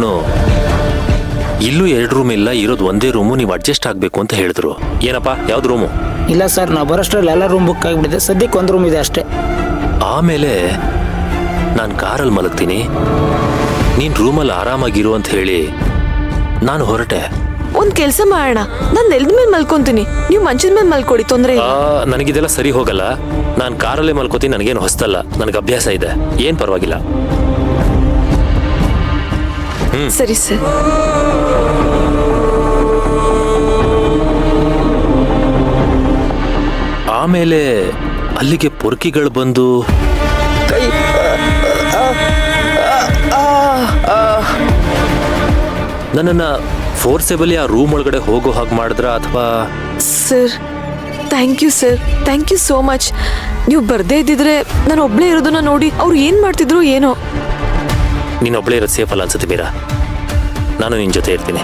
ಹೇಳಿದ್ರು ಇಲ್ಲೂ 2 ರೂಮ್ ಇಲ್ಲ, ಇರೋದು ಒಂದೇ ರೂಮು, ನೀವು ಅಡ್ಜಸ್ಟ್ ಆಗಬೇಕು ಅಂತ ಹೇಳಿದ್ರು. ಏನಪ್ಪ, ಯಾವ್ದು ರೂಮು? ಇಲ್ಲ ಸರ್, ನಾವು ಬರೋಷ್ಟ್ರಲ್ಲಿ ಎಲ್ಲ ರೂಮ್ ಬುಕ್ ಆಗಿಬಿಟ್ಟಿದೆ. ಸದ್ಯಕ್ಕೆ 1 ರೂಮ್ ಇದೆ ಅಷ್ಟೇ. ಆಮೇಲೆ ನಾನು ಕಾರಲ್ಲಿ ಮಲಗ್ತೀನಿ, ನೀನು ರೂಮಲ್ಲಿ ಆರಾಮಾಗಿರು ಅಂತ ಹೇಳಿ ನಾನು ಹೊರಟೆ. ಒಂದ್ ಕೆಲ್ಸ ಮಾಡೋಣ, ನಾನು ನೆಲದ ಮೇಲೆ ಮಲ್ಕೊಂತೀನಿ, ನೀವು ಮಂಚದ ಮೇಲೆ ಮಲ್ಕೊಡಿ, ತೊಂದ್ರೆ ಇಲ್ಲ. ನನಗಿದೆಲ್ಲ ಸರಿ ಹೋಗಲ್ಲ. ನಾನು ಕಾರಲ್ಲೇ ಮಲ್ಕೋತೀನಿ, ನನಗೇನು ಹೊಸ್ತಲ್ಲ, ನನಗೆ ಅಭ್ಯಾಸ ಇದೆ, ಏನು ಪರವಾಗಿಲ್ಲ. ಸರಿ ಸರ್. ಆಮೇಲೆ ಅಲ್ಲಿಗೆ ಪೊರ್ಕಿಗಳು ಬಂದು ನನ್ನನ್ನು ಫೋರ್ಸೆಬಲಿ ಆ ರೂಮ್ ಒಳಗಡೆ ಹೋಗೋ ಹಾಗೆ ಮಾಡಿದ್ರ ಅಥವಾ? Sir, thank you sir, thank you so much. ನೀವು ಬರ್ದೇ ಇದ್ದಿದ್ರೆ ನಾನು ಒಬ್ಳೇ ಇರೋದನ್ನ ನೋಡಿ ಅವ್ರು ಏನ್ ಮಾಡ್ತಿದ್ರು ಏನೋ. ನೀನೊಬ್ಳೇ ಇರೋದು ಸೇಫ್ ಅಲ್ಲ ಅನ್ಸುತ್ತೆ ಮೀರಾ, ನಾನು ನಿನ್ನ ಜೊತೆ ಇರ್ತೀನಿ.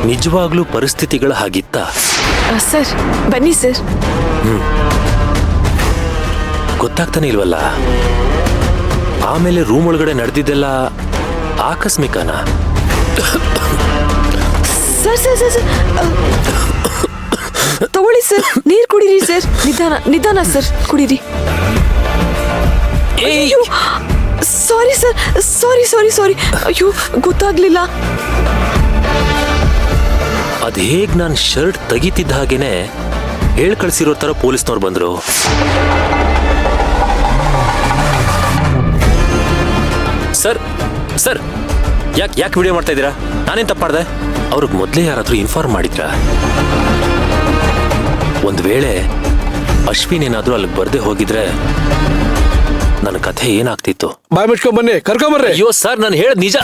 ನಿಜವಾಗ್ಲೂ ಪರಿಸ್ಥಿತಿಗಳು ಹಾಗಿತ್ತ? ಸರ್ ಬನ್ನಿ ಸರ್. ಗೊತ್ತಾಗ್ತಾನೆ ಇಲ್ವಲ್ಲ. ಆಮೇಲೆ ರೂಮ್ ಒಳಗಡೆ ನಡೆದಿದ್ದೆಲ್ಲ ಆಕಸ್ಮಿಕನ? ಸರ್ ಸರ್ ಸರ್ ತಗೊಳ್ಳಿ ಸರ್, ನೀರ್ ಕುಡೀರಿ ಸರ್. ನಿಧಾನ ನಿಧಾನ ಸರ್, ಕುಡೀರಿ. ಅಯ್ಯೋ ಸಾರಿ ಸರ್, ಸಾರಿ ಸಾರಿ ಸಾರಿ. ಅಯ್ಯೋ ಗೊತ್ತಾಗ್ಲಿಲ್ಲ. ಅದ್ ಹೇಗ್ ನಾನು ಶರ್ಟ್ ತೆಗಿತಿದ್ದ ಹಾಗೇನೆ ಹೇಳ್ ಕಳ್ಸಿರೋ ತರ ಪೊಲೀಸ್ನವ್ರು ಬಂದ್ರು. ಸರ್ ಸರ್, ಯಾಕೆ ವಿಡಿಯೋ ಮಾಡ್ತಾ ಇದ್ದೀರಾ? ನಾನೇನ್ ತಪ್ಪು ಮಾಡಿದೆ? ಅವ್ರಿಗೆ ಮೊದಲೇ ಯಾರಾದ್ರೂ ಇನ್ಫಾರ್ಮ್ ಮಾಡಿದ್ರ? ಒಂದ್ ವೇಳೆ ಅಶ್ವಿನ್ ಏನಾದ್ರೂ ಅಲ್ಲಿಗೆ ಬರ್ದೆ ಹೋಗಿದ್ರೆ ನನ್ನ ಕಥೆ ಏನಾಗ್ತಿತ್ತು? ಬಾಯ್ ಮುಚ್ಕೊಂಡ್ ಬನ್ನಿ, ಕರ್ಕೊಂಬರ್ರಿ. ಅಯ್ಯೋ ಸರ್, ನಾನು ಹೇಳದ್ ನಿಜ.